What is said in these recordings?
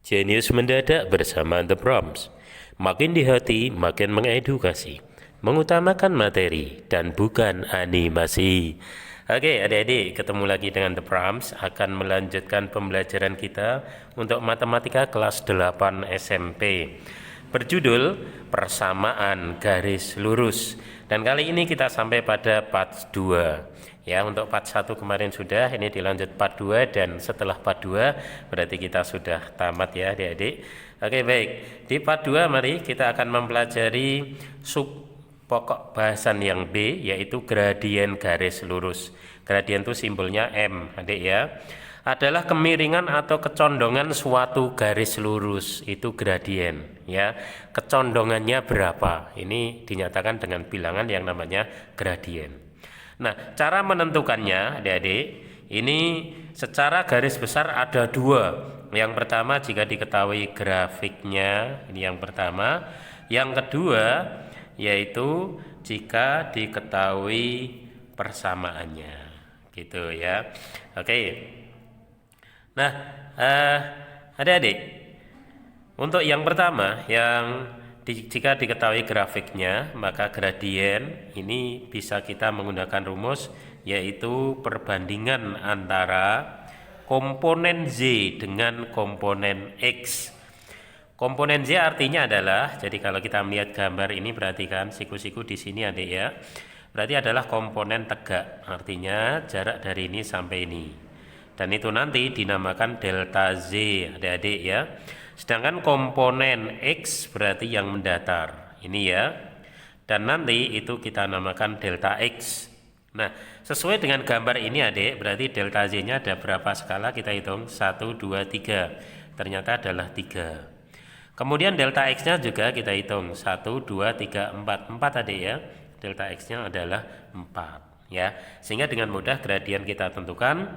Jenius mendadak bersama The Proms. Makin di hati, makin mengedukasi. Mengutamakan materi dan bukan animasi. Oke, adik-adik, ketemu lagi dengan The Proms. Akan melanjutkan pembelajaran kita untuk matematika kelas 8 SMP. Berjudul Persamaan Garis Lurus. Dan kali ini kita sampai pada part 2. Ya, untuk part 1 kemarin sudah, ini dilanjut part 2, dan setelah part 2 berarti kita sudah tamat ya adik-adik. Oke, baik. Di part 2 mari kita akan mempelajari sub pokok bahasan yang B, yaitu gradien garis lurus. Gradien itu simbolnya M, adik ya. Adalah kemiringan atau kecondongan suatu garis lurus, itu gradien ya. Kecondongannya berapa? Ini dinyatakan dengan bilangan yang namanya gradien. Nah, cara menentukannya adik-adik, ini secara garis besar ada dua. Yang pertama jika diketahui grafiknya, ini yang pertama. Yang kedua yaitu jika diketahui persamaannya, gitu ya. Oke. Nah, adik-adik, untuk yang pertama, jika diketahui grafiknya, maka gradien ini bisa kita menggunakan rumus, yaitu perbandingan antara komponen Z dengan komponen X. Komponen Z artinya adalah, jadi kalau kita melihat gambar ini, perhatikan siku-siku di sini adik ya, berarti adalah komponen tegak, artinya jarak dari ini sampai ini. Dan itu nanti dinamakan delta Z adik-adik ya. Sedangkan komponen X berarti yang mendatar, ini ya. Dan nanti itu kita namakan delta X. Nah, sesuai dengan gambar ini adik, berarti delta Z-nya ada berapa skala? Kita hitung, 1, 2, 3. Ternyata adalah 3. Kemudian delta X-nya juga kita hitung, 1, 2, 3, 4. 4 adik ya. Delta X-nya adalah 4 ya. Sehingga dengan mudah gradien kita tentukan,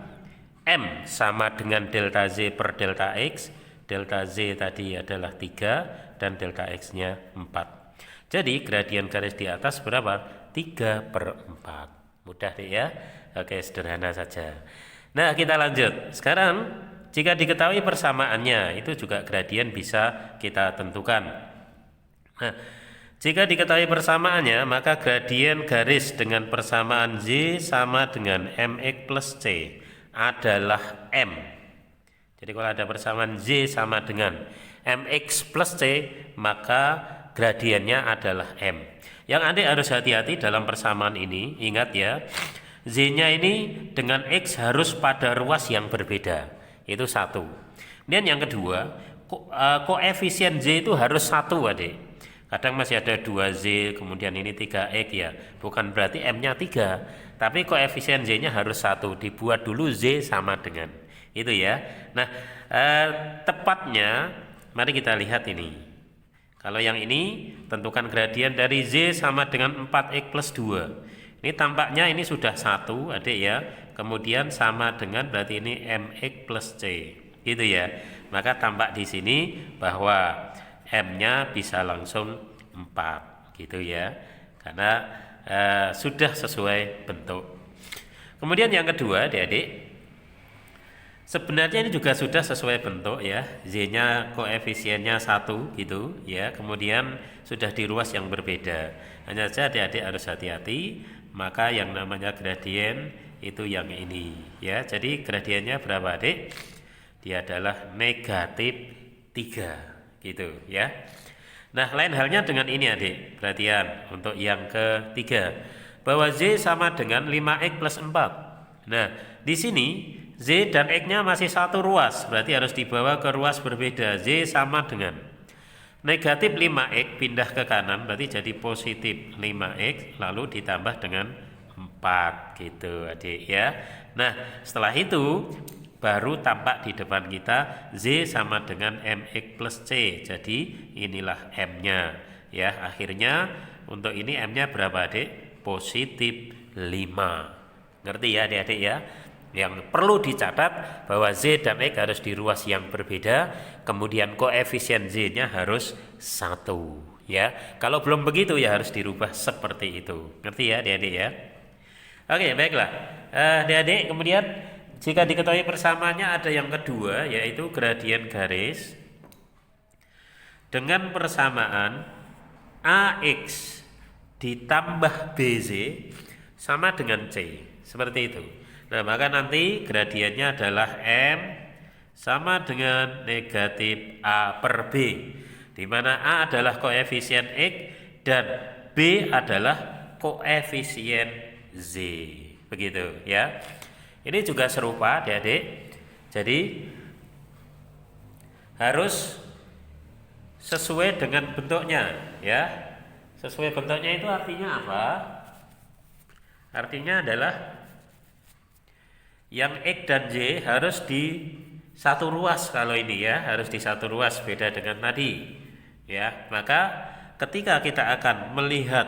M sama dengan delta Z per delta X. Delta Z tadi adalah 3 dan delta X-nya 4. Jadi gradien garis di atas berapa? 3/4. Mudah deh ya. Oke, sederhana saja. Nah, kita lanjut. Sekarang jika diketahui persamaannya, itu juga gradien bisa kita tentukan. Nah, jika diketahui persamaannya, maka gradien garis dengan persamaan Z sama dengan MX plus C adalah M. Jadi kalau ada persamaan Z sama dengan MX plus C, maka gradiennya adalah M. Yang adik harus hati-hati dalam persamaan ini, ingat ya, Z-nya ini dengan X harus pada ruas yang berbeda, itu 1. Dan yang kedua, koefisien Z itu harus 1 adik. Kadang masih ada 2Z, kemudian ini 3X ya, bukan berarti M-nya 3, tapi koefisien Z-nya harus 1, dibuat dulu Z sama dengan itu ya. Nah, tepatnya mari kita lihat ini. Kalau yang ini tentukan gradien dari Z sama dengan 4X plus 2. Ini tampaknya ini sudah 1 adik ya. Kemudian sama dengan berarti ini MX plus C. Gitu ya. Maka tampak di sini bahwa M-nya bisa langsung 4 gitu ya. Karena sudah sesuai bentuk. Kemudian yang kedua adik-adik, sebenarnya ini juga sudah sesuai bentuk ya, Z-nya koefisiennya 1 gitu ya, kemudian sudah di ruas yang berbeda. Hanya saja adik-adik harus hati-hati, maka yang namanya gradien itu yang ini ya. Jadi gradiennya berapa adik? Dia adalah negatif 3 gitu ya. Nah, lain halnya dengan ini adik, perhatian untuk yang ketiga, bahwa Z sama dengan 5X plus 4. Nah, di sini Z dan X-nya masih satu ruas, berarti harus dibawa ke ruas berbeda. Z sama dengan negatif 5X pindah ke kanan, berarti jadi positif 5X, lalu ditambah dengan 4 gitu adik ya. Nah, setelah itu baru tampak di depan kita Z sama dengan MX plus C. Jadi inilah M-nya ya. Akhirnya untuk ini M-nya berapa adik? Positif 5. Ngerti ya adik-adik ya? Yang perlu dicatat bahwa Z dan X harus di ruas yang berbeda, kemudian koefisien Z-nya harus 1 ya. Kalau belum begitu ya harus dirubah seperti itu. Ngerti ya adik-adik ya? Oke, baiklah. Adik-adik, kemudian jika diketahui persamaannya ada yang kedua, yaitu gradien garis dengan persamaan AX ditambah BZ sama dengan C, seperti itu. Nah, maka nanti gradiennya adalah M sama dengan negatif A per B, di mana A adalah koefisien X dan B adalah koefisien Z, begitu ya. Ini juga serupa adik-adik, jadi harus sesuai dengan bentuknya ya. Sesuai bentuknya itu artinya apa? Artinya adalah yang X dan Y harus di satu ruas, kalau ini ya harus di satu ruas, beda dengan tadi ya. Maka ketika kita akan melihat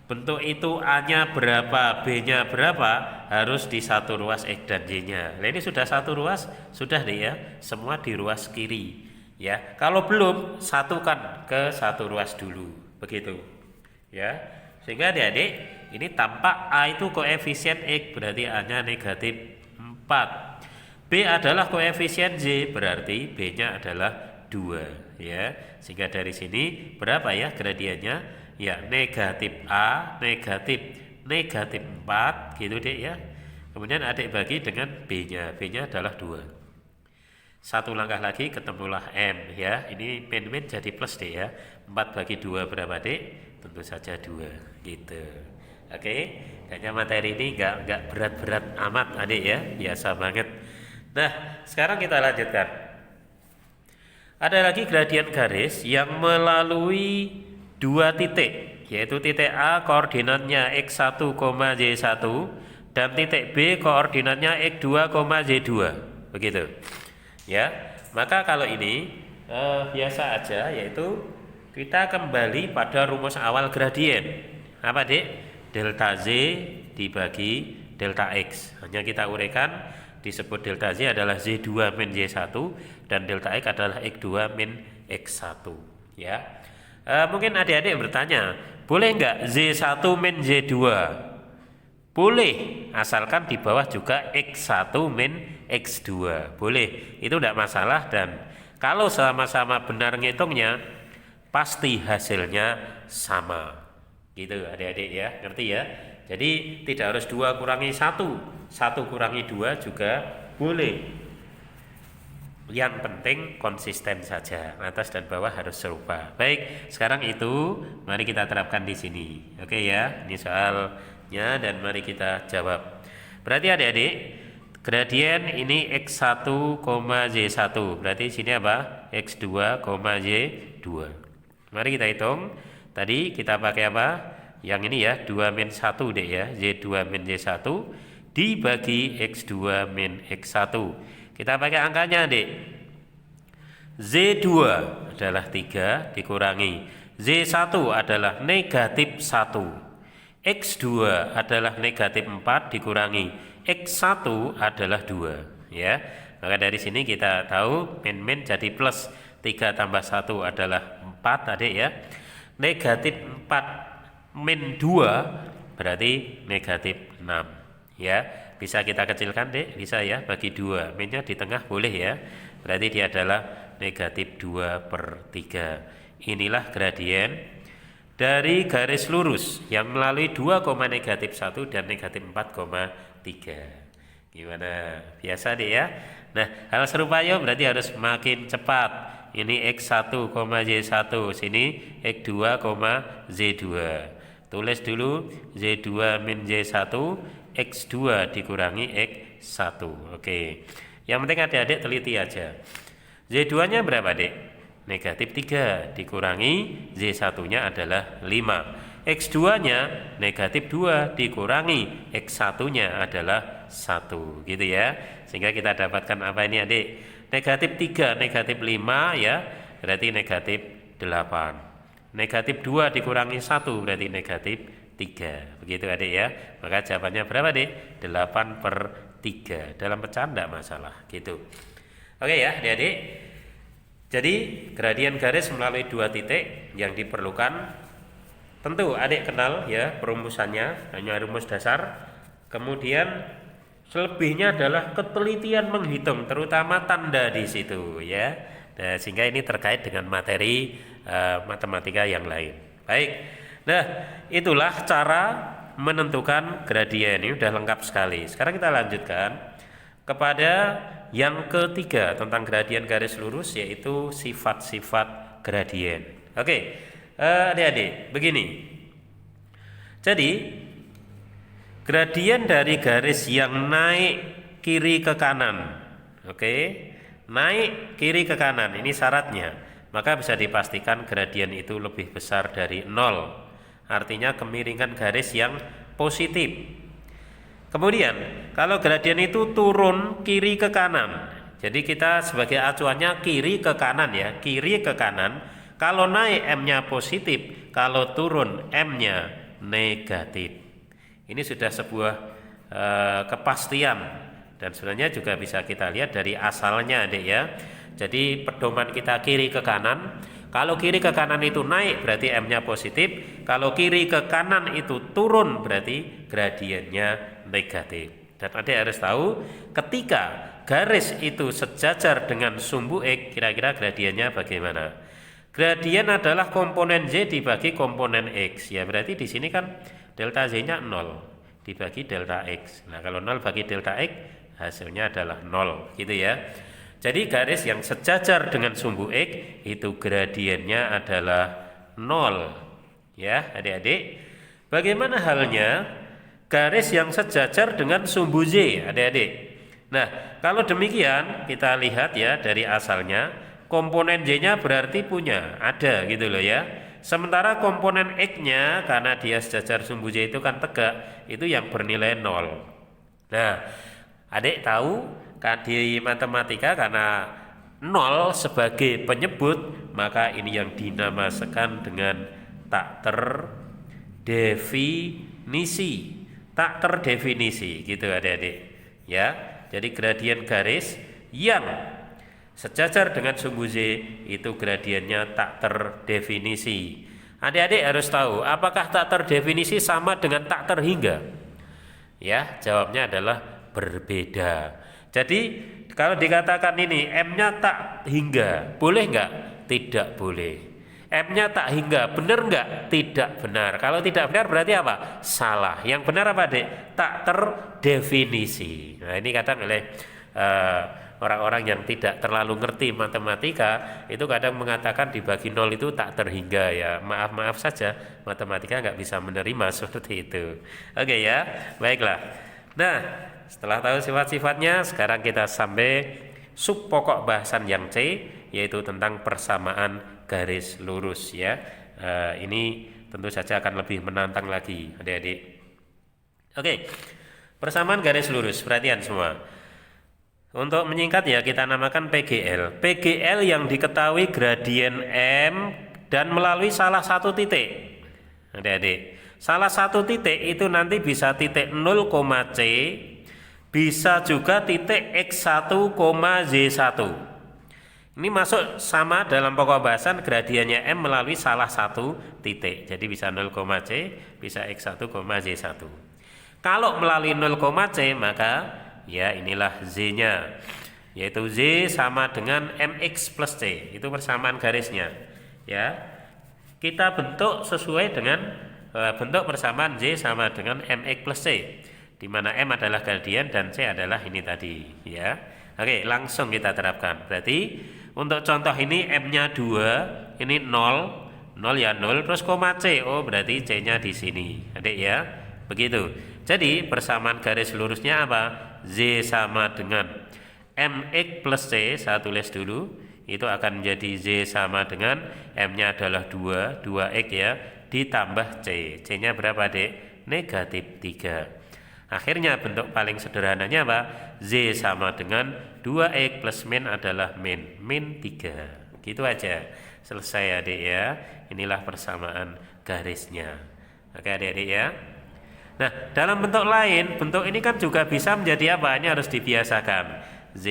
bentuk itu A-nya berapa, B-nya berapa, harus di satu ruas X dan Y-nya. Nah, ini sudah satu ruas, sudah deh ya, semua di ruas kiri ya. Kalau belum, satukan ke satu ruas dulu, begitu ya. Sehingga adik-adik ini tampak A itu koefisien X, berarti A-nya negatif 4. B adalah koefisien Z, berarti B-nya adalah 2 ya. Sehingga dari sini berapa ya gradiennya? Ya, negatif A, negatif 4 gitu deh ya. Kemudian adik bagi dengan B-nya, B-nya adalah 2. Satu langkah lagi ketemulah M ya. Ini min jadi plus deh ya. 4 bagi 2 berapa dek? Tentu saja 2 gitu. Oke, kayaknya materi ini enggak berat-berat amat adik ya, biasa banget. Nah, sekarang kita lanjutkan. Ada lagi gradien garis yang melalui dua titik, yaitu titik A koordinatnya x1, y1 dan titik B koordinatnya x2, y2, begitu ya. Maka kalau ini biasa aja, yaitu kita kembali pada rumus awal gradien. Apa dek? Delta Z dibagi delta X. Hanya kita uraikan, disebut delta Z adalah Z2 min Y1 dan delta X adalah X2 min X1 ya. Mungkin adik-adik bertanya, boleh enggak Z1 min Z2? Boleh, asalkan di bawah juga X1 min X2. Boleh, itu enggak masalah, dan kalau sama-sama benar ngitungnya pasti hasilnya sama. Gitu adik-adik ya, ngerti ya? Jadi tidak harus 2 kurangi 1, 1 kurangi 2 juga boleh. Yang penting konsisten saja, atas dan bawah harus serupa. Baik, sekarang itu mari kita terapkan di sini. Oke ya, ini soalnya dan mari kita jawab. Berarti adik-adik, gradien ini x1, y1. Berarti sini apa? x2, y2. Mari kita hitung. Tadi kita pakai apa? Yang ini ya, 2 min 1 deh ya, y2 min y1 dibagi x2 min x1. Kita pakai angkanya dek. Z2 adalah 3 dikurangi Z1 adalah negatif 1, X2 adalah negatif 4 dikurangi X1 adalah 2 ya. Maka dari sini kita tahu min jadi plus, 3 tambah 1 adalah 4 adik ya. Negatif 4 min 2 berarti negatif 6 ya. Bisa kita kecilkan dek, bisa ya, bagi 2, minnya di tengah boleh ya, berarti dia adalah negatif 2/3. Inilah gradien dari garis lurus yang melalui 2, negatif 1 dan negatif 4,3. Gimana? Biasa deh ya. Nah, hal serupa ya berarti harus makin cepat. Ini x1, y1, sini x2, z2. Tulis dulu z2 min y1, x2 dikurangi x1. Oke. Yang penting adik-adik teliti aja. Z2-nya berapa, Dek? Negatif 3 dikurangi Z1-nya adalah 5. X2-nya negatif 2 dikurangi X1-nya adalah 1. Gitu ya. Sehingga kita dapatkan apa ini, Adik? Negatif 3, negatif 5 ya, berarti negatif 8. Negatif 2 dikurangi 1 berarti negatif 3. Begitu adik ya. Maka jawabannya berapa dek? 8/3. Dalam pecahan tidak masalah gitu. Oke ya adik-adik. Jadi gradien garis melalui 2 titik yang diperlukan, tentu adik kenal ya perumusannya, hanya rumus dasar. Kemudian selebihnya adalah ketelitian menghitung, terutama tanda di situ ya. Nah, sehingga ini terkait dengan materi matematika yang lain. Baik. Nah, itulah cara menentukan gradien. Ini sudah lengkap sekali. Sekarang kita lanjutkan kepada yang ketiga tentang gradien garis lurus, yaitu sifat-sifat gradien. Oke, adik-adik, begini. Jadi gradien dari garis yang naik kiri ke kanan, oke, naik kiri ke kanan, ini syaratnya, maka bisa dipastikan gradien itu lebih besar dari 0, artinya kemiringan garis yang positif. Kemudian kalau gradien itu turun kiri ke kanan, jadi kita sebagai acuannya kiri ke kanan ya, kiri ke kanan. Kalau naik M-nya positif, kalau turun M-nya negatif. Ini sudah sebuah kepastian, dan sebenarnya juga bisa kita lihat dari asalnya, adik ya. Jadi pedoman kita kiri ke kanan. Kalau kiri ke kanan itu naik berarti M-nya positif. Kalau kiri ke kanan itu turun berarti gradiennya negatif. Dan adik harus tahu ketika garis itu sejajar dengan sumbu X, kira-kira gradiennya bagaimana? Gradien adalah komponen Z dibagi komponen X. Ya berarti di sini kan delta Z-nya 0 dibagi delta X. Nah, kalau 0 bagi delta X hasilnya adalah 0, gitu ya. Jadi garis yang sejajar dengan sumbu X itu gradiennya adalah 0. Ya, adik-adik. Bagaimana halnya garis yang sejajar dengan sumbu Z, adik-adik? Nah, kalau demikian kita lihat ya dari asalnya, komponen Z-nya berarti punya, ada gitu loh ya. Sementara komponen X-nya karena dia sejajar sumbu Z itu kan tegak, itu yang bernilai 0. Nah, adik tahu kan di matematika karena 0 sebagai penyebut, maka ini yang dinamakan dengan tak terdefinisi. Tak terdefinisi gitu adik-adik ya. Jadi gradien garis yang sejajar dengan sumbu Z itu gradiennya tak terdefinisi. Adik-adik harus tahu, apakah tak terdefinisi sama dengan tak terhingga? Ya, jawabnya adalah berbeda. Jadi kalau dikatakan ini M-nya tak hingga, boleh enggak? Tidak boleh. M-nya tak hingga, benar enggak? Tidak benar. Kalau tidak benar berarti apa? Salah. Yang benar apa, Dek? Tak terdefinisi. Nah, ini kadang oleh orang-orang yang tidak terlalu ngerti matematika itu kadang mengatakan dibagi 0 itu tak terhingga ya. Maaf saja, matematika nggak bisa menerima seperti itu. Oke ya, baiklah. Nah, setelah tahu sifat-sifatnya, sekarang kita sampai sub pokok bahasan yang C, yaitu tentang persamaan garis lurus ya. Ini tentu saja akan lebih menantang lagi adik-adik. Oke, persamaan garis lurus, perhatian semua. Untuk menyingkat ya kita namakan PGL. PGL yang diketahui gradien M dan melalui salah satu titik. Adik-adik, salah satu titik itu nanti bisa titik 0, C, bisa juga titik X1, Z1. Ini masuk sama dalam pokok bahasan gradiennya M melalui salah satu titik. Jadi bisa 0, C, bisa X1, Z1. Kalau melalui 0, C maka ya inilah Z-nya, yaitu Z sama dengan MX plus C. Itu persamaan garisnya ya. Kita bentuk sesuai dengan bentuk persamaan Z sama dengan MX plus C, di mana M adalah gradien dan C adalah ini tadi ya. Oke, langsung kita terapkan. Berarti untuk contoh ini M-nya 2, ini 0 ya 0 terus koma C. Oh, berarti C-nya di sini. Adik ya. Begitu. Jadi persamaan garis lurusnya apa? Z sama dengan MX plus C, saya tulis dulu. Itu akan menjadi Z sama dengan M-nya adalah 2X ya, ditambah C. C-nya berapa, Dek? Negatif 3. Akhirnya bentuk paling sederhananya apa? Z sama dengan 2X plus min adalah min 3. Gitu aja. Selesai adik ya. Inilah persamaan garisnya. Oke adik-adik ya. Nah, dalam bentuk lain, bentuk ini kan juga bisa menjadi apa? Ini harus dibiasakan. Z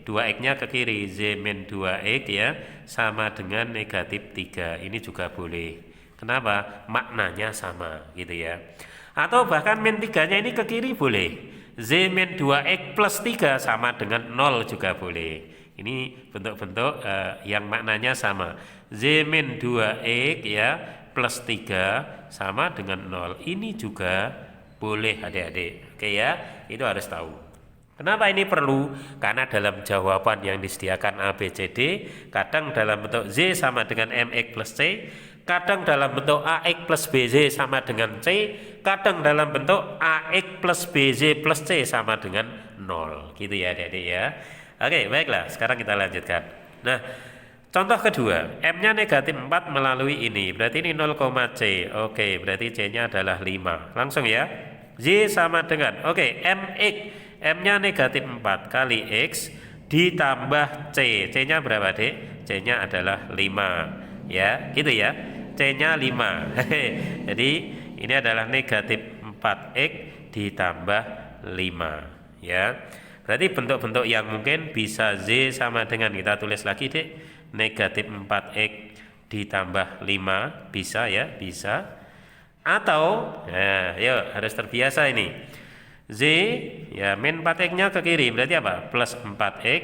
2X-nya ke kiri, Z min 2X ya, sama dengan negatif 3. Ini juga boleh. Kenapa? Maknanya sama gitu ya. Atau bahkan min 3-nya ini ke kiri boleh. Z min 2X plus 3 sama dengan 0 juga boleh. Ini bentuk-bentuk yang maknanya sama. Z min 2X ya plus 3 sama dengan 0. Ini juga boleh adik-adik. Oke ya, itu harus tahu. Kenapa ini perlu? Karena dalam jawaban yang disediakan A, B, C, D, kadang dalam bentuk Z sama dengan MX plus C, kadang dalam bentuk AX plus BZ sama dengan C, kadang dalam bentuk AX plus BZ plus C sama dengan 0. Gitu ya adik-adik ya. Oke, baiklah, sekarang kita lanjutkan. Nah, contoh kedua, M-nya negatif 4 melalui ini, berarti ini 0, C. Oke, berarti C-nya adalah 5. Langsung ya. Z sama dengan, oke, MX. M-nya negatif 4 kali X ditambah C. C-nya berapa, Dek? C-nya adalah 5. Ya, gitu ya. C-nya 5. Jadi, ini adalah negatif 4X ditambah 5. Ya. Berarti bentuk-bentuk yang mungkin bisa Z sama dengan, kita tulis lagi, Dek. Negatif 4X ditambah 5. Bisa ya, bisa. Atau, nah, yuk harus terbiasa ini. Z ya min 4X nya ke kiri berarti apa? Plus 4X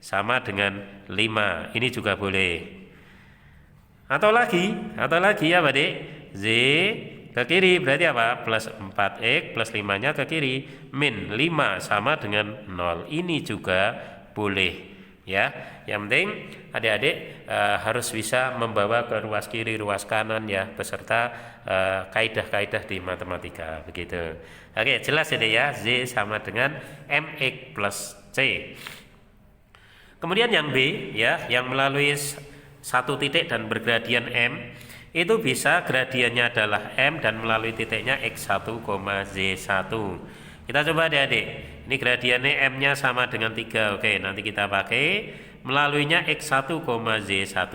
sama dengan 5. Ini juga boleh. Atau lagi apa, Dek? Z ke kiri berarti apa? Plus 4X plus 5 nya ke kiri, min 5 sama dengan 0. Ini juga boleh. Ya, yang penting adik-adik harus bisa membawa ke ruas kiri, ruas kanan ya, beserta kaidah-kaidah di matematika begitu. Oke, jelas ya, Z sama dengan MX plus C. Kemudian yang B ya, yang melalui satu titik dan bergradian M, itu bisa gradiennya adalah M dan melalui titiknya X1, Z1. Kita coba adik-adik. Ini gradiennya M-nya sama dengan 3. Oke, nanti kita pakai melaluinya X1, Z1.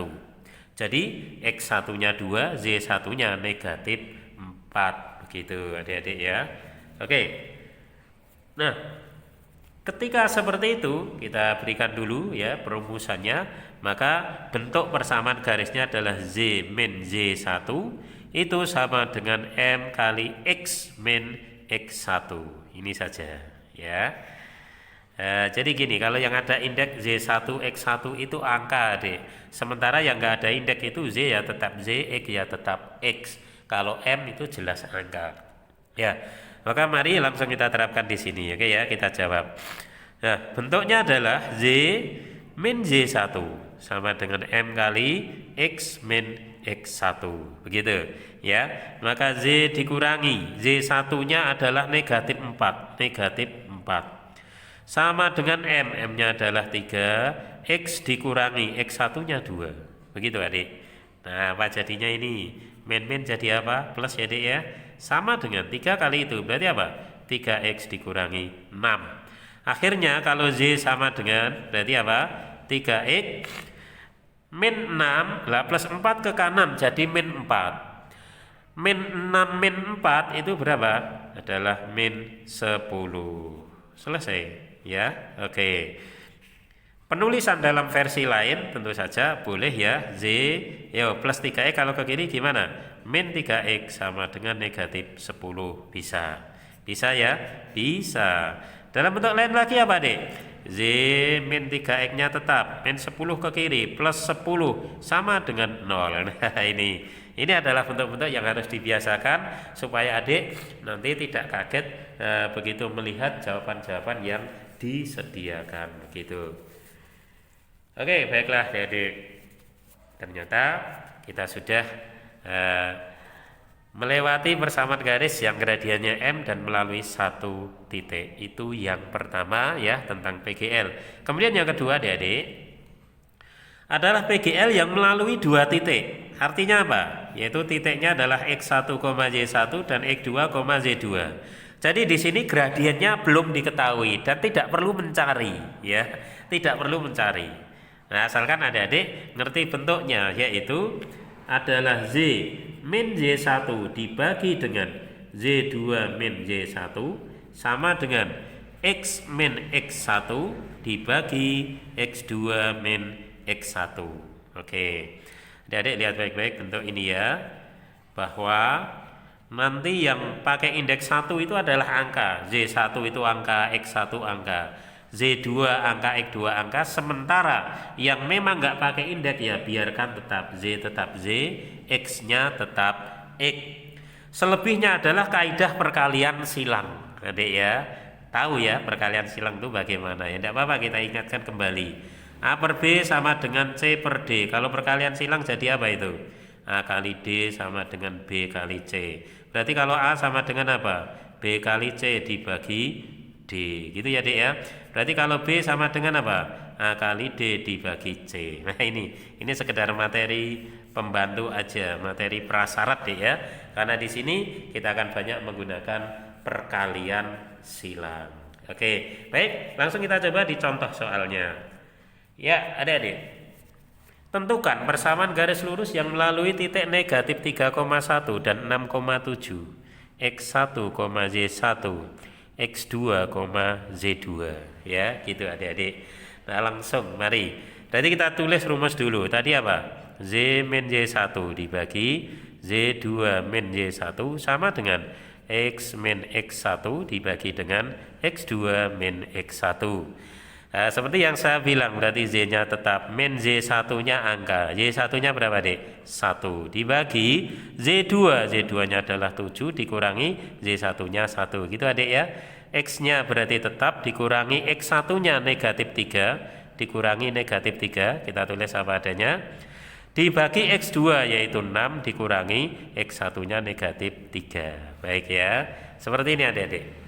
Jadi X1-nya 2, Z1-nya negatif 4. Begitu adik-adik ya. Oke. Nah, ketika seperti itu, kita berikan dulu ya perumusannya. Maka bentuk persamaan garisnya adalah Z min Z1 itu sama dengan M kali X min X1. Ini saja ya. Jadi gini, kalau yang ada indeks Z1 X1 itu angka, Dek. Sementara yang enggak ada indeks itu Z ya tetap Z, X ya tetap X. Kalau M itu jelas angka. Ya. Maka mari langsung kita terapkan di sini. Oke ya, kita jawab. Nah, bentuknya adalah Z min Z1 sama dengan M kali X min X1. Begitu ya. Maka Z dikurangi, Z1-nya adalah negatif 4, negatif 4. Sama dengan M, M-nya adalah 3, X dikurangi, X1-nya 2. Begitu adik. Nah, apa jadinya ini? Min-min jadi apa? Plus ya, Dek ya. Sama dengan 3 kali itu, berarti apa? 3X dikurangi 6. Akhirnya kalau Z sama dengan, berarti apa? 3X min 6, lah plus 4 ke kanan, jadi min 4. Min 6 min 4 itu berapa? Adalah min 10. Selesai. Ya, oke. Penulisan dalam versi lain tentu saja boleh ya. Z yo plus 3X kalau ke kiri gimana? Min 3X sama dengan negatif 10. Bisa. Bisa ya? Bisa. Dalam bentuk lain lagi apa, Dek? Z min 3X nya tetap min 10 ke kiri plus 10 sama dengan 0. Nah, ini adalah bentuk-bentuk yang harus dibiasakan supaya adik nanti tidak kaget begitu melihat jawaban-jawaban yang disediakan begitu. Oke, baiklah adik. Ternyata kita sudah melewati persamaan garis yang gradiennya M dan melalui satu titik. Itu yang pertama ya tentang PGL. Kemudian yang kedua adik-adik adalah PGL yang melalui dua titik. Artinya apa? Yaitu titiknya adalah X1, Y1 dan X2, Z2. Jadi di sini gradiennya belum diketahui dan tidak perlu mencari ya. Tidak perlu mencari. Nah, asalkan adik-adik ngerti bentuknya, yaitu adalah Z min Z1 dibagi dengan Z2 min Z1 sama dengan X min X1 dibagi X2 min X1. Oke. Adik-adik lihat baik-baik bentuk ini ya. Bahwa nanti yang pakai indeks 1 itu adalah angka. Z1 itu angka, X1 angka. Z2 angka, X2 angka, sementara yang memang nggak pakai indeks ya biarkan tetap Z, X-nya tetap X. Selebihnya adalah kaidah perkalian silang. Adik ya, tahu ya perkalian silang itu bagaimana ya? Tidak apa-apa, kita ingatkan kembali. A per B sama dengan C per D. Kalau perkalian silang jadi apa itu? A kali D sama dengan B kali C. Berarti kalau A sama dengan apa? B kali C dibagi D. Gitu ya Dek ya. Berarti kalau B sama dengan apa? A kali D dibagi C. Nah ini sekedar materi pembantu aja, materi prasyarat Dek ya. Karena di sini kita akan banyak menggunakan perkalian silang. Oke, baik, langsung kita coba di contoh soalnya. Ya, adik-adik. Tentukan persamaan garis lurus yang melalui titik negatif 3,1 dan 6,7, X1, Z1, X2, Z2. Ya, gitu adik-adik. Nah, langsung mari. Tadi kita tulis rumus dulu. Tadi apa? Z min Z1 dibagi Z2 min Z1 sama dengan X min X1 dibagi dengan X2 min X1. Nah, seperti yang saya bilang, berarti Z-nya tetap, min Z1-nya angka. Z1-nya berapa, Dek? 1 dibagi Z2. Z2-nya adalah 7 dikurangi Z1-nya 1. Gitu, Adik ya. X-nya berarti tetap dikurangi X1-nya negatif 3 dikurangi negatif 3. Kita tulis apa adanya. Dibagi X2 yaitu 6 dikurangi X1-nya negatif 3. Baik ya. Seperti ini, Adik-adik.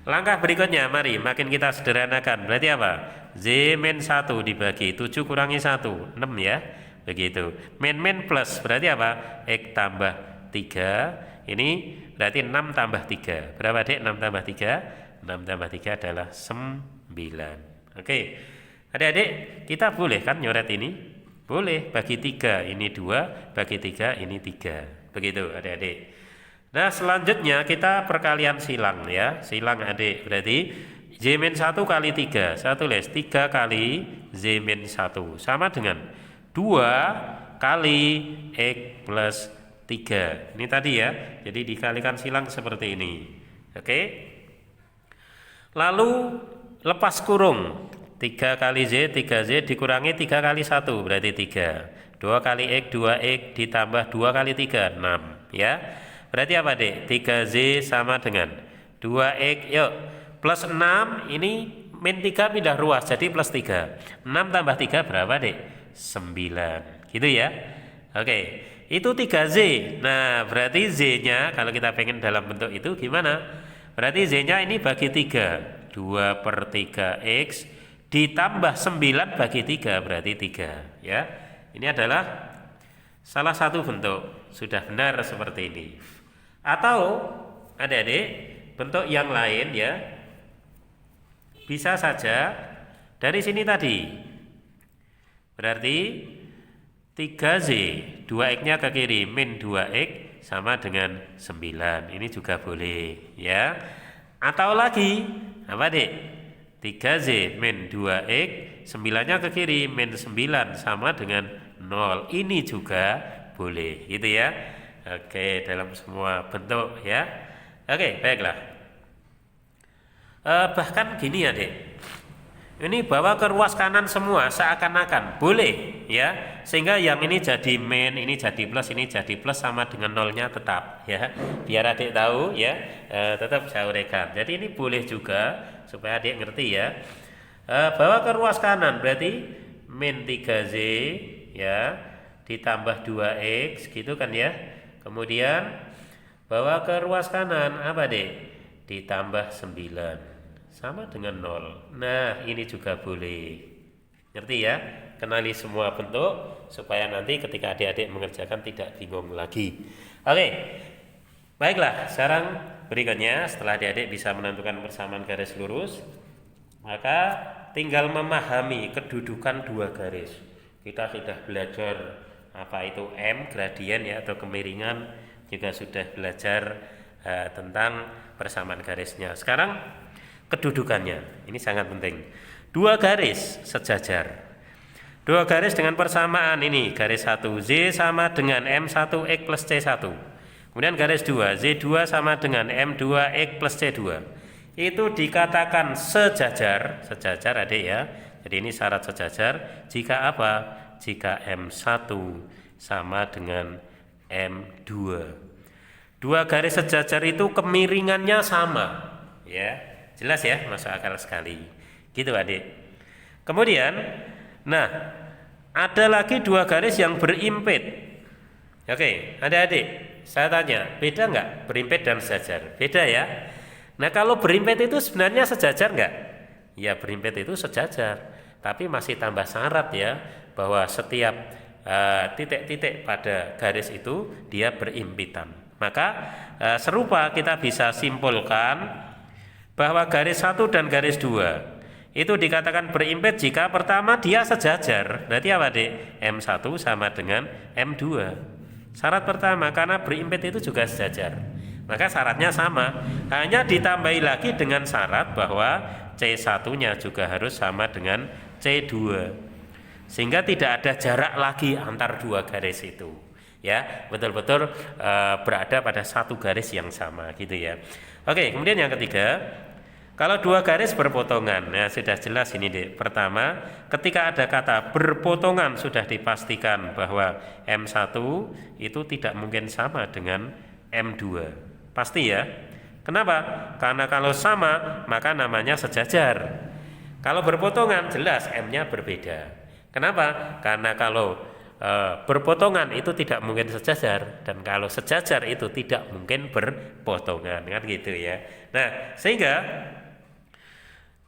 Langkah berikutnya, mari makin kita sederhanakan. Berarti apa? Z min 1 dibagi 7 kurangi 1, 6 ya. Begitu. Min plus berarti apa? X tambah 3. Ini berarti 6 tambah 3. Berapa, Dek? 6 tambah 3? 6 tambah 3 adalah 9. Oke. Adik-adik, kita boleh kan nyoret ini? Boleh. Bagi 3 ini 2, bagi 3 ini 3. Begitu, adik-adik. Nah, selanjutnya kita perkalian silang ya. Silang adik, berarti Z min 1 kali 3. Saya tulis 3 kali Z min 1 sama dengan 2 kali X plus 3. Ini tadi ya. Jadi dikalikan silang seperti ini. Oke. Lalu lepas kurung 3 kali Z, 3Z dikurangi 3 kali 1 berarti 3. 2 kali X, 2X ditambah 2 kali 3, 6 ya. Berarti apa, Dek? 3Z sama dengan 2X, yuk, plus 6, ini min 3 pindah ruas, jadi plus 3. 6 tambah 3 berapa, Dek? 9, gitu ya. Oke, itu 3Z. Nah, berarti Z-nya, kalau kita pengen dalam bentuk itu gimana? Berarti Z-nya ini bagi 3. 2 per 3X ditambah 9 bagi 3, berarti 3. Ya, ini adalah salah satu bentuk. Sudah benar seperti ini. Atau adik-adik bentuk yang lain ya, bisa saja dari sini tadi. Berarti 3Z 2X nya ke kiri min 2X sama dengan 9. Ini juga boleh ya. Atau lagi apa, Dek? 3Z min 2X 9 nya ke kiri min 9 sama dengan 0. Ini juga boleh gitu ya. Oke, dalam semua bentuk ya. Oke, baiklah. Bahkan gini ya, Dek. Ini bawa ke ruas kanan semua seakan-akan boleh ya. Sehingga yang ini jadi min, ini jadi plus sama dengan nolnya tetap ya. Biar Adik tahu ya. Tetap saya uraikan. Jadi ini boleh juga supaya Adik ngerti ya. Bawa ke ruas kanan berarti min 3Z ya ditambah 2X gitu kan ya. Kemudian bawa ke ruas kanan apa, Dek? Ditambah 9 sama dengan 0. Nah, ini juga boleh. Ngerti ya? Kenali semua bentuk supaya nanti ketika adik-adik mengerjakan tidak bingung lagi. Oke. Baiklah, sekarang berikutnya setelah adik-adik bisa menentukan persamaan garis lurus, maka tinggal memahami kedudukan dua garis. Kita sudah belajar apa itu M, gradien ya atau kemiringan, juga sudah belajar tentang persamaan garisnya. Sekarang kedudukannya, ini sangat penting. Dua garis sejajar. Dua garis dengan persamaan ini, garis 1 Z sama dengan M1X plus C1. Kemudian garis 2 Z2 sama dengan M2X plus C2. itu dikatakan sejajar adik ya. Jadi ini syarat sejajar jika apa? Jika M1 sama dengan M2. Dua garis sejajar itu kemiringannya sama, ya. Jelas ya, masuk akal sekali. Gitu adik. Kemudian, nah, ada lagi dua garis yang berimpit. Oke, adik-adik, saya tanya, beda nggak berimpit dan sejajar? Beda ya. Nah, kalau berimpit itu sebenarnya sejajar nggak? Ya, berimpit itu sejajar, tapi masih tambah syarat ya, bahwa setiap titik-titik pada garis itu dia berimpitan. Maka serupa kita bisa simpulkan bahwa garis 1 dan garis 2 itu dikatakan berimpit jika pertama dia sejajar. Berarti apa, Dik? M1 sama dengan M2. Syarat pertama, karena berimpit itu juga sejajar. Maka syaratnya sama, hanya ditambahi lagi dengan syarat bahwa C1-nya juga harus sama dengan C2. Sehingga tidak ada jarak lagi antar dua garis itu. Ya, betul-betul berada pada satu garis yang sama gitu ya. Oke, kemudian yang ketiga, kalau dua garis berpotongan, ya sudah jelas ini Dek. Pertama, ketika ada kata berpotongan sudah dipastikan bahwa M1 itu tidak mungkin sama dengan M2. Pasti ya. Kenapa? Karena kalau sama maka namanya sejajar. Kalau berpotongan jelas M-nya berbeda. Kenapa? Karena kalau berpotongan itu tidak mungkin sejajar, dan kalau sejajar itu tidak mungkin berpotongan, kan gitu ya. Nah, sehingga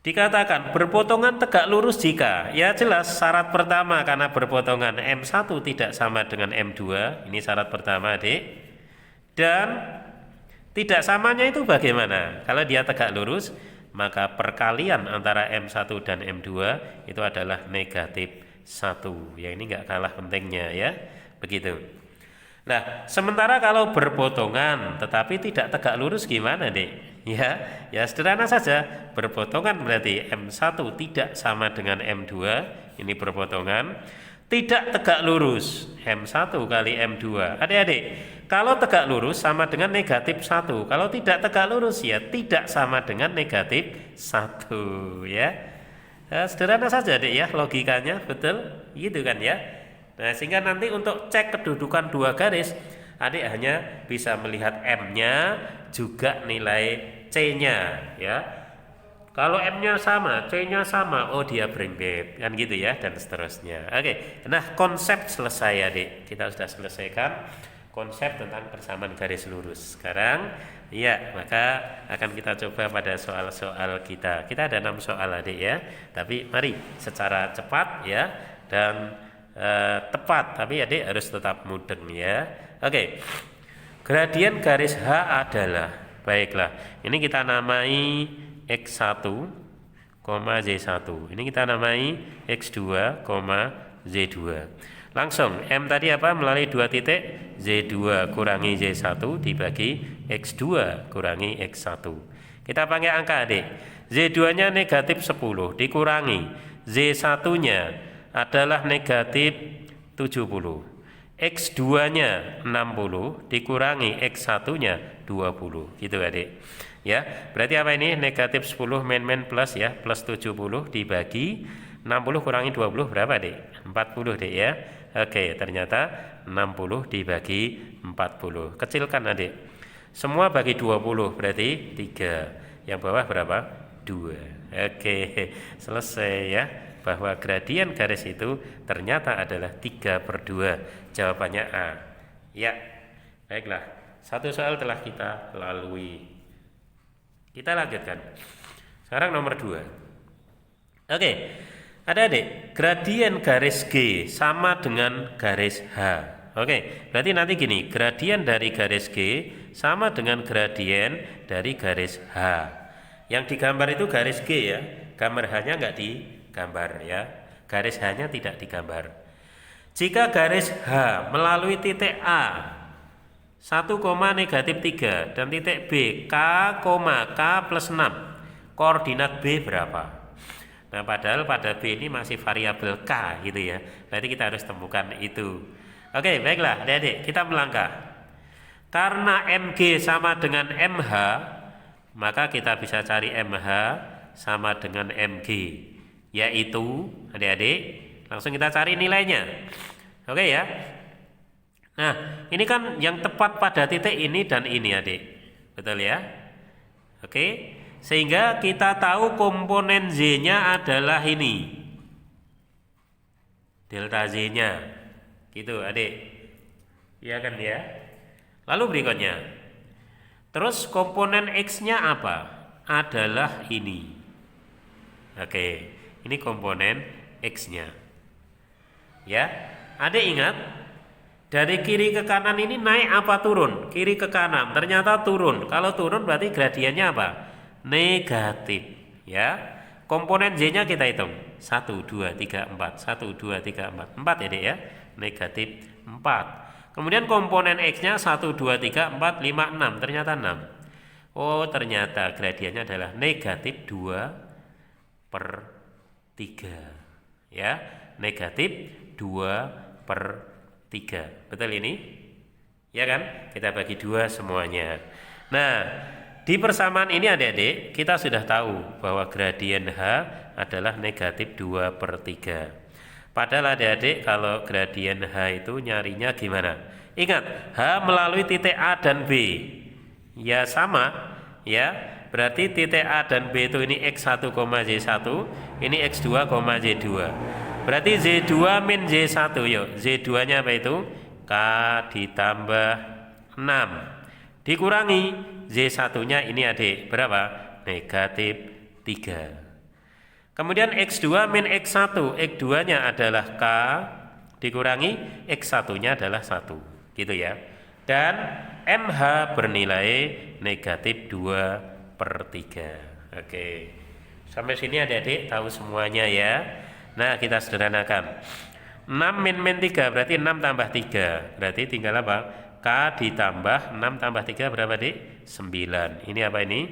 dikatakan berpotongan tegak lurus jika, ya jelas syarat pertama karena berpotongan M1 tidak sama dengan M2, ini syarat pertama Adik. Dan tidak samanya itu bagaimana? Kalau dia tegak lurus, maka perkalian antara M1 dan M2 itu adalah negatif 1. Ya ini nggak kalah pentingnya ya, begitu. Nah, sementara kalau berpotongan tetapi tidak tegak lurus gimana, Dek? Ya sederhana saja. Berpotongan berarti M1 tidak sama dengan M2, ini berpotongan. Tidak tegak lurus M1 kali M2. Adik-adik, kalau tegak lurus sama dengan negatif 1. Kalau tidak tegak lurus ya tidak sama dengan negatif 1 ya. Sederhana saja Adik ya, logikanya betul gitu kan ya. Nah, sehingga nanti untuk cek kedudukan dua garis, Adik hanya bisa melihat M-nya juga nilai C-nya ya. Kalau M-nya sama, C-nya sama, oh dia berimpit, kan gitu ya, dan seterusnya. Oke, nah konsep selesai Adik. Kita sudah selesaikan konsep tentang persamaan garis lurus. Sekarang, ya, maka akan kita coba pada soal-soal kita. Kita ada 6 soal Adik ya, tapi mari secara cepat ya, dan tepat, tapi Adik harus tetap mudeng ya. Oke, gradien garis H adalah, baiklah, ini kita namai X1, Z1. Ini kita namai X2, Z2. Langsung, M tadi apa? Melalui dua titik, Z2 kurangi Z1 dibagi X2 kurangi X1. Kita pakai angka Adik. Z2-nya negatif 10 dikurangi Z1-nya adalah negatif 70. X2-nya 60 dikurangi X1-nya 20. Gitu Adik. Ya, berarti apa ini? Negatif 10 min plus ya, plus 70 dibagi 60 kurangi 20 berapa Dek? 40 Dek ya. Oke, ternyata 60 dibagi 40. Kecilkan Adik. Semua bagi 20 berarti 3. Yang bawah berapa? 2. Oke, selesai ya. Bahwa gradien garis itu ternyata adalah 3/2. Jawabannya A. Ya, baiklah. Satu soal telah kita lalui. Kita lanjutkan. Sekarang nomor 2. Oke, adik-adik, gradien garis G sama dengan garis H. Oke, berarti nanti gini, gradien dari garis G sama dengan gradien dari garis H. Yang digambar itu garis G ya, gambar H-nya nggak digambar ya, garis H-nya tidak digambar. Jika garis H melalui titik A 1, negatif 3 dan titik B K, K plus 6, koordinat B berapa? Nah, padahal pada B ini masih variabel K gitu ya. Berarti kita harus temukan itu. Oke, baiklah adik-adik, kita melangkah. Karena MG sama dengan MH, maka kita bisa cari MH sama dengan MG, yaitu adik-adik langsung kita cari nilainya. Oke ya. Nah, ini kan yang tepat pada titik ini dan ini adik, betul ya? Oke, sehingga kita tahu komponen Z-nya adalah ini, delta Z-nya, gitu adik, ya kan ya? Lalu berikutnya, terus komponen X-nya apa? Adalah ini. Oke, ini komponen X-nya. Ya, adik ingat, dari kiri ke kanan ini naik apa turun? Kiri ke kanan, ternyata turun. Kalau turun berarti gradiennya apa? Negatif. Ya, komponen Z-nya kita hitung. 1, 2, 3, 4. 1, 2, 3, 4. 4 ya dek ya, negatif 4. Kemudian komponen X-nya 1, 2, 3, 4, 5, 6. Ternyata 6. Oh, ternyata gradiennya adalah negatif 2/3. Ya, negatif 2/3. Betul ini? Ya kan? Kita bagi 2 semuanya. Nah, di persamaan ini adik-adik kita sudah tahu bahwa gradien H adalah negatif 2/3. Padahal adik-adik kalau gradien H itu nyarinya gimana? Ingat, H melalui titik A dan B. Ya sama, ya. Berarti titik A dan B itu ini X1, Z1, ini X2, Z2. Berarti Z2 min Z1, yuk. Z2-nya apa itu? K ditambah 6. Dikurangi Z1-nya ini adik, berapa? Negatif 3. Kemudian X2 min X1, X2-nya adalah K, dikurangi X1-nya adalah 1. Gitu ya. Dan MH bernilai negatif 2/3. Oke. Sampai sini adik-adik tahu semuanya ya. Nah, kita sederhanakan. 6 min 3 berarti 6 tambah 3. Berarti tinggal apa? K ditambah 6 tambah 3 berapa, Dik? 9. Ini apa ini?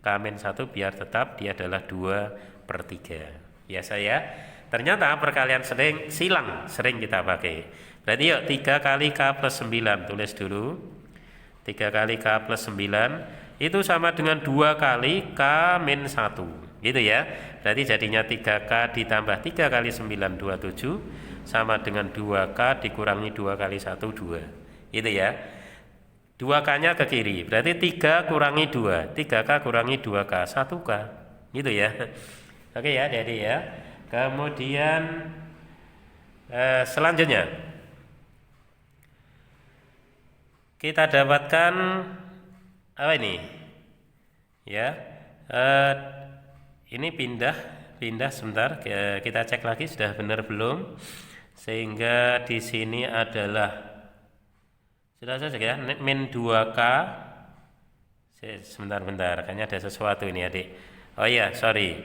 K min 1 biar tetap dia adalah 2/3. Biasa ya. Ternyata perkalian sering kita pakai. Berarti yuk 3 kali K plus 9. Tulis dulu. 3 kali K plus 9 itu sama dengan 2 kali K min 1. Gitu ya. Berarti jadinya 3K ditambah 3 kali 9, 27 sama dengan 2K dikurangi 2 kali 1, 2. Gitu ya. 2K-nya ke kiri. Berarti 3 kurangi 2. 3K kurangi 2K, 1K. Gitu ya. Oke ya, jadi ya. Kemudian selanjutnya kita dapatkan apa ini? Ya. Ini pindah sebentar, kita cek lagi sudah benar belum, sehingga di sini adalah sudah saja ya, min 2K. Sebentar, kayaknya ada sesuatu ini adik. Oh iya, sorry,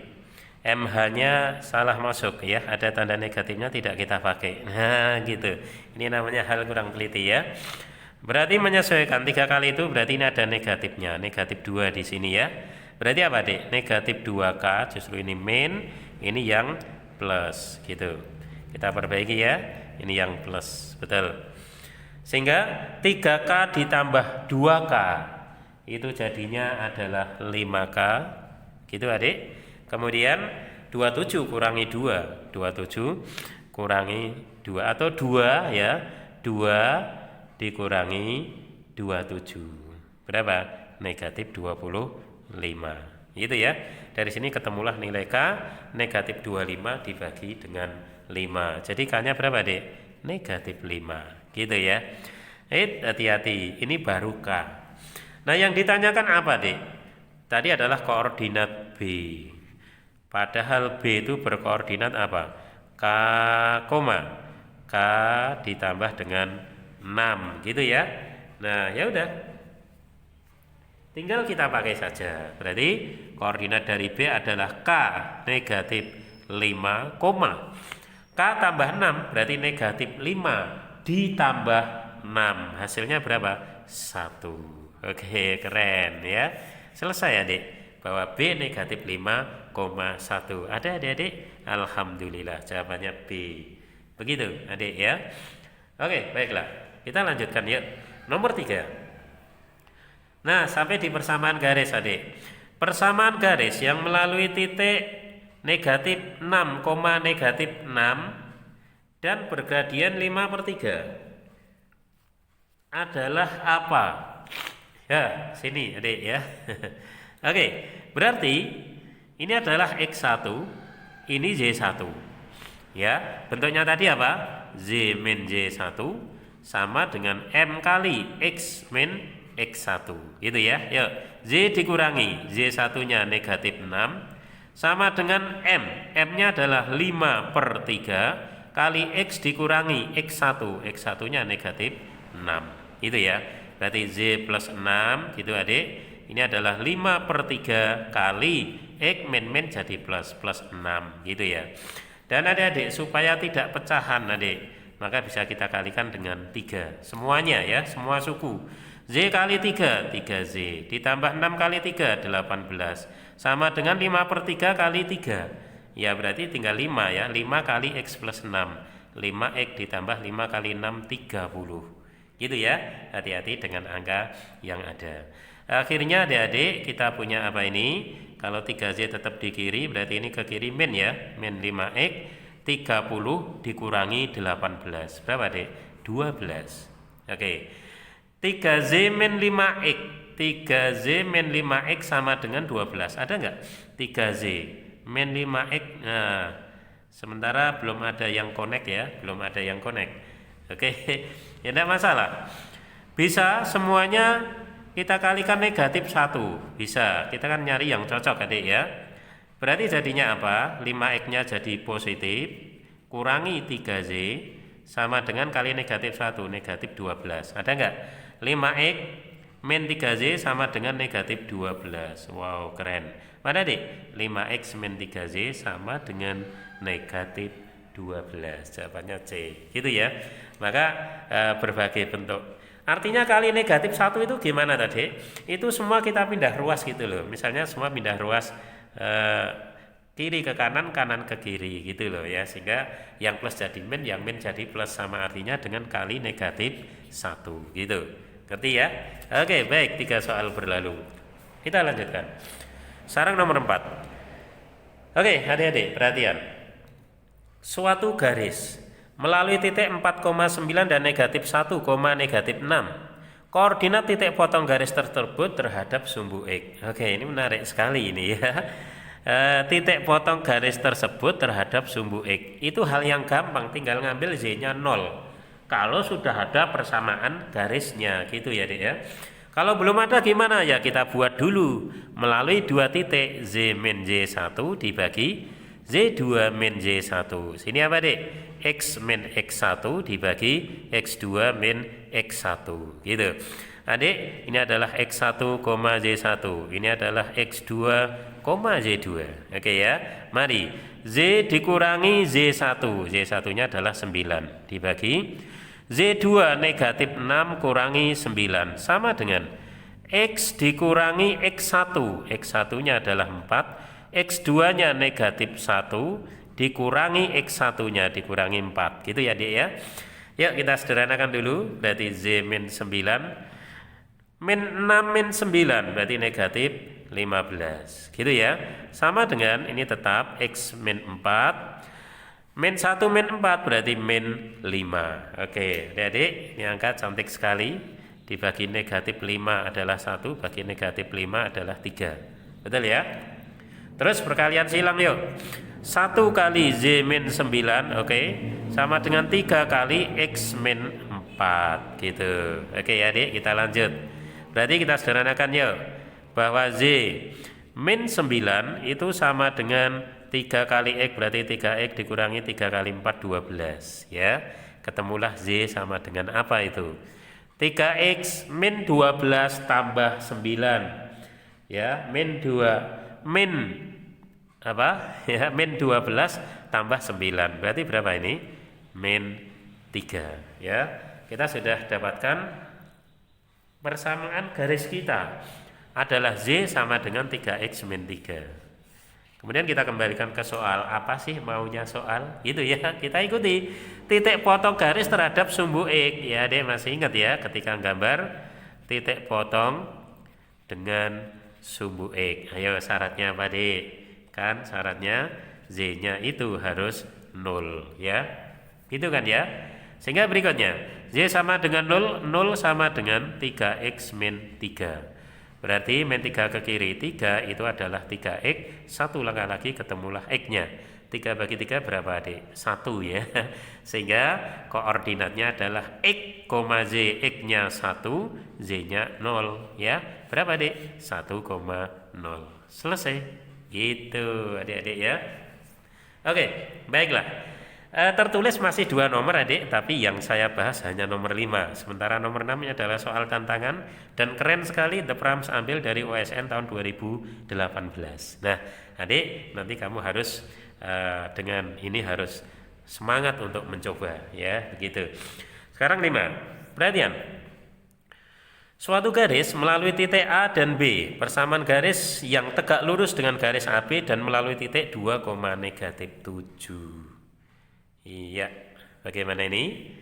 MH-nya salah masuk ya, ada tanda negatifnya tidak kita pakai. Nah gitu, ini namanya hal kurang teliti ya. Berarti menyesuaikan 3 kali itu berarti ini ada negatifnya, negatif 2 di sini ya. Berarti apa, Dik? Negatif 2K, justru ini min, ini yang plus, gitu. Kita perbaiki ya, ini yang plus, betul. Sehingga 3K ditambah 2K, itu jadinya adalah 5K, gitu adik. Kemudian 27 kurangi 2, 27 kurangi 2, atau 2 ya, 2 dikurangi 27. Berapa? Negatif 25. Gitu ya. Dari sini ketemulah nilai K negatif 25 dibagi dengan 5. Jadi K-nya berapa, Dek? Negatif 5. Gitu ya. Hati-hati, ini baru K. Nah, yang ditanyakan apa, Dek? Tadi adalah koordinat B. Padahal B itu berkoordinat apa? K, K ditambah dengan 6, gitu ya. Nah, ya udah. Tinggal kita pakai saja. Berarti koordinat dari B adalah K negatif 5, K tambah 6 berarti negatif 5 ditambah 6. Hasilnya berapa? 1. Oke, keren ya. Selesai adik. Bahwa B negatif 5,1. Ada adik-adik? Alhamdulillah jawabannya B. Begitu adik ya. Oke, baiklah. Kita lanjutkan yuk. Nomor 3. Nah, sampai di persamaan garis adik. Persamaan garis yang melalui titik negatif 6, negatif 6 dan bergradian 5/3 adalah apa? Ya, sini adik ya. Oke, berarti ini adalah X1, ini Y1. Ya, bentuknya tadi apa? Z min Y1 sama dengan M kali X min X1. Gitu ya. Yuk, Z dikurangi Y1-nya negatif 6 sama dengan M. M-nya adalah 5/3 kali X dikurangi X1. X1-nya negatif 6. Gitu ya. Berarti Z plus 6 gitu adik. Ini adalah 5/3 kali X min jadi plus 6 gitu ya. Dan adik-adik supaya tidak pecahan adik, maka bisa kita kalikan dengan 3 semuanya ya, semua suku. Z kali 3, 3Z ditambah 6 kali 3, 18 sama dengan 5/3 kali 3. Ya berarti tinggal 5 ya, 5 kali X plus 6, 5X ditambah 5 kali 6, 30 gitu ya. Hati-hati dengan angka yang ada. Akhirnya adik-adik kita punya apa ini? Kalau 3Z tetap di kiri berarti ini ke kiri min ya, min 5X 30 dikurangi 18 berapa adik? 12. Oke, 3Z min 5X 3Z min 5X sama dengan 12. Ada nggak? 3Z min 5X. Nah, sementara belum ada yang connect ya, belum ada yang connect. Oke, ya tidak masalah. Bisa semuanya kita kalikan negatif 1. Bisa, kita kan nyari yang cocok adik ya. Berarti jadinya apa? 5X-nya jadi positif, kurangi 3Z sama dengan kali negatif 1, negatif 12. Ada nggak? 5X min 3Z sama dengan negatif 12. Wow, keren. Mana adik? 5X min 3Z sama dengan negatif 12. Jawabannya C. Gitu ya. Maka berbagai bentuk. Artinya kali negatif 1 itu gimana tadi? Itu semua kita pindah ruas gitu loh. Misalnya semua pindah ruas kiri ke kanan, kanan ke kiri gitu loh ya. Sehingga yang plus jadi min, yang min jadi plus, sama artinya dengan kali negatif 1 gitu. Ngerti ya? Oke, baik, 3 soal berlalu. Kita lanjutkan. Sarang nomor 4. Oke, adik-adik perhatian. Suatu garis melalui titik 4,9 dan negatif 1, negatif 6. Koordinat titik potong garis tersebut terhadap sumbu X. Oke, ini menarik sekali ini ya. Titik potong garis tersebut terhadap sumbu X. Itu hal yang gampang, tinggal ngambil Z-nya 0. Kalau sudah ada persamaan garisnya gitu ya Dek ya. Kalau belum ada gimana ya, kita buat dulu melalui 2 titik Z min Z1 dibagi Z2 min Z1. Sini apa Dek? X min X1 dibagi X2 min X1 gitu. Adik, ini adalah X1, Z1. Ini adalah X2, Z2. Oke ya. Mari Z dikurangi Z1. Z1-nya adalah 9 dibagi Z2 negatif 6 kurangi 9 sama dengan X dikurangi X1. X1-nya adalah 4, X2-nya negatif 1 dikurangi X1-nya dikurangi 4 gitu ya Dik ya. Yuk kita sederhanakan dulu. Berarti Z min 9 min 6 min 9 berarti negatif 15 gitu ya. Sama dengan ini tetap X min 4 min 1 min 4 berarti min 5. Oke adik-adik, ini angka cantik sekali. Dibagi negatif 5 adalah 1, bagi negatif 5 adalah 3. Betul ya. Terus perkalian silang yuk. 1 kali Z min 9 oke, sama dengan 3 kali X min 4 gitu. Oke ya adik, kita lanjut. Berarti kita sederhanakan yuk, bahwa Z min 9 itu sama dengan 3 kali X, berarti 3X dikurangi 3 kali 4, 12 ya. Ketemulah Z sama dengan apa itu? 3X min 12 tambah 9 ya, min 2 min apa ya, min 12 tambah 9 berarti berapa ini? Min 3 ya. Kita sudah dapatkan persamaan garis kita adalah Z sama dengan 3X min 3. Kemudian kita kembalikan ke soal, apa sih maunya soal? Gitu ya, kita ikuti titik potong garis terhadap sumbu X. Ya, Dek masih ingat ya ketika gambar titik potong dengan sumbu X. Ayo syaratnya apa Dik? Kan syaratnya Z-nya itu harus 0 ya. Gitu kan ya. Sehingga berikutnya Z sama dengan 0, 0 sama dengan 3X min 3. Berarti min 3 ke kiri 3 itu adalah 3X. Satu langkah lagi ketemulah X-nya. 3 bagi 3 berapa Adik? 1 ya. Sehingga koordinatnya adalah X, Z. X-nya 1, Z-nya 0 ya. Berapa Adik? 1,0. Selesai. Gitu adik-adik ya. Oke, baiklah. Tertulis masih 2 nomor Adik, tapi yang saya bahas hanya nomor 5. Sementara nomor 6 adalah soal tantangan dan keren sekali The Prams ambil dari OSN tahun 2018. Nah, Adik, nanti kamu harus dengan ini harus semangat untuk mencoba ya, begitu. Sekarang 5. Perhatian. Suatu garis melalui titik A dan B, persamaan garis yang tegak lurus dengan garis AB dan melalui titik 2, -7. Iya, bagaimana ini?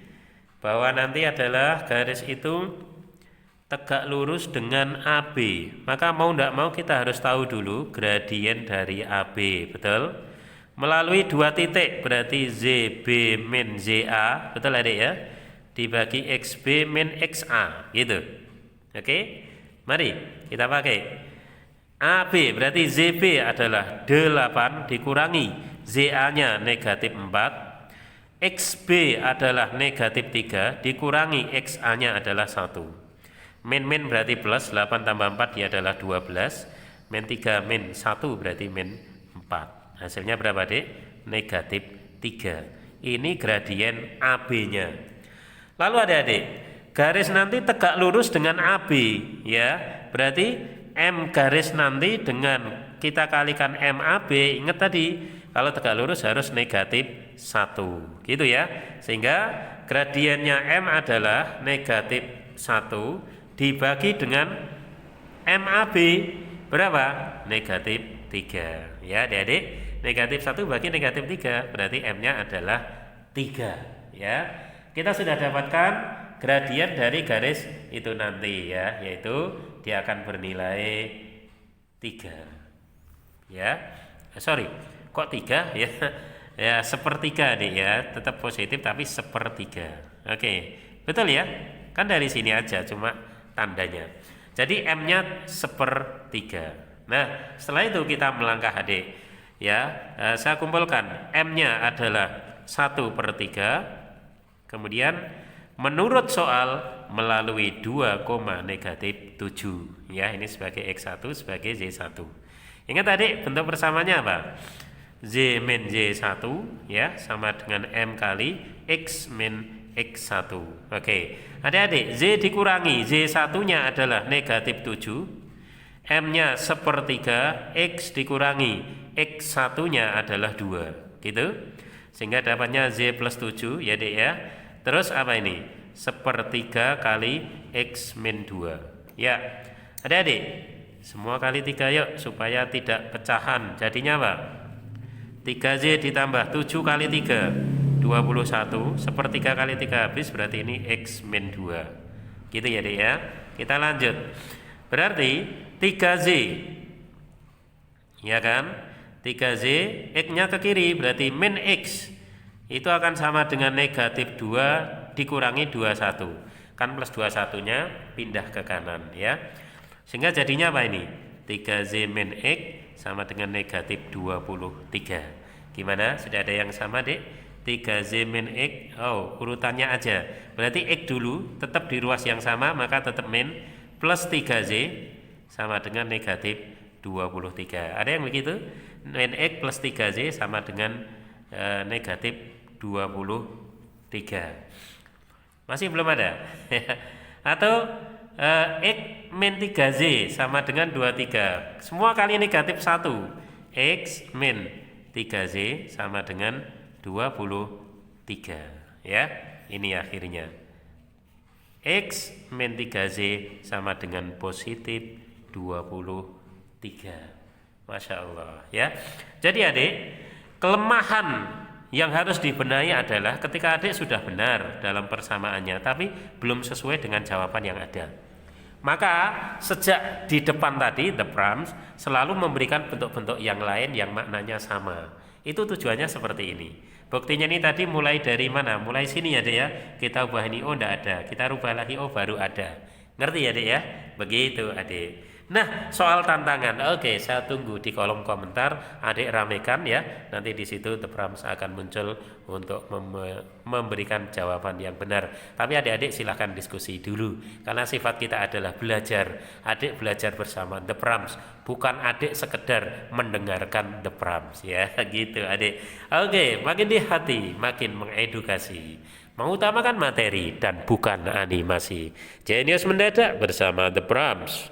Bahwa nanti adalah garis itu tegak lurus dengan AB. Maka mau tidak mau kita harus tahu dulu gradien dari AB, betul? Melalui 2 titik berarti ZB min ZA, betul Adik ya? Dibagi XB min XA, gitu. Oke, mari kita pakai AB berarti ZB adalah 8 dikurangi ZA-nya negatif 4. XB adalah negatif 3 dikurangi XA-nya adalah 1. Min berarti plus, 8 tambah 4 dia adalah 12. Min 3 min 1 berarti min 4. Hasilnya berapa Dik? Negatif 3. Ini gradien AB-nya. Lalu adik-adik, garis nanti tegak lurus dengan AB ya. Berarti M garis nanti dengan kita kalikan MAB, ingat tadi kalau tegak lurus harus negatif 1 gitu ya, sehingga gradiennya M adalah negatif 1 dibagi dengan MAB berapa? Negatif 3 ya adik-adik. Negatif 1 bagi negatif 3 berarti M nya adalah 3 ya. Kita sudah dapatkan gradien dari garis itu nanti ya, yaitu dia akan bernilai 3 ya. Sorry, kok 3 ya? Ya sepertiga nih ya, tetap positif tapi sepertiga. Oke, betul ya? Kan dari sini aja cuma tandanya. Jadi M-nya sepertiga. Nah, setelah itu kita melangkah adik. Ya, saya kumpulkan M-nya adalah 1/3. Kemudian menurut soal melalui 2, negatif 7. Ya, ini sebagai X1 sebagai Z1. Ingat adik, bentuk persamanya apa? Z min Z1 ya sama dengan M kali X min X1. Oke, adik-adik, Z dikurangi Z1 nya adalah negatif 7, M nya sepertiga, X dikurangi X1 nya adalah 2 gitu, sehingga dapatnya Z plus 7 ya dek ya. Terus apa ini? Sepertiga kali X min 2 ya. Adik-adik, semua kali 3 yuk supaya tidak pecahan. Jadinya apa? 3Z ditambah 7 kali 3 21, sepertiga kali 3 habis berarti ini X min 2 gitu ya dek ya. Kita lanjut, berarti 3Z ya kan, 3Z X nya ke kiri berarti min X itu akan sama dengan negatif 2 dikurangi 21, kan plus 21 nya pindah ke kanan ya, sehingga jadinya apa ini? 3Z min X sama dengan negatif 23. Gimana? Sudah ada yang sama dek? 3Z min X, oh urutannya aja. Berarti X dulu tetap di ruas yang sama, maka tetap min plus 3Z sama dengan negatif 23. Ada yang begitu? Min X plus 3Z sama dengan negatif 23. Masih belum ada? Atau X min 3Z sama dengan 23. Semua kali negatif 1. X min 3Z sama dengan 23 ya. Ini akhirnya X min 3Z sama dengan positif 23. Masya Allah ya. Jadi adik, kelemahan yang harus dibenahi adalah ketika adik sudah benar dalam persamaannya tapi belum sesuai dengan jawaban yang ada. Maka sejak di depan tadi the prompts selalu memberikan bentuk-bentuk yang lain yang maknanya sama. Itu tujuannya seperti ini. Buktinya ini tadi mulai dari mana? Mulai sini ya dek ya. Kita ubah ini, oh enggak ada. Kita rubah lagi, oh baru ada. Ngerti ya dek ya? Begitu adik. Nah, soal tantangan, oke, saya tunggu di kolom komentar, adik ramekan ya. Nanti di situ The Prompts akan muncul untuk memberikan jawaban yang benar. Tapi adik-adik silahkan diskusi dulu, karena sifat kita adalah belajar. Adik belajar bersama The Prompts, bukan adik sekedar mendengarkan The Prompts ya, gitu adik. Oke, makin di hati, makin mengedukasi. Mengutamakan materi dan bukan animasi. Genius mendadak bersama The Prompts.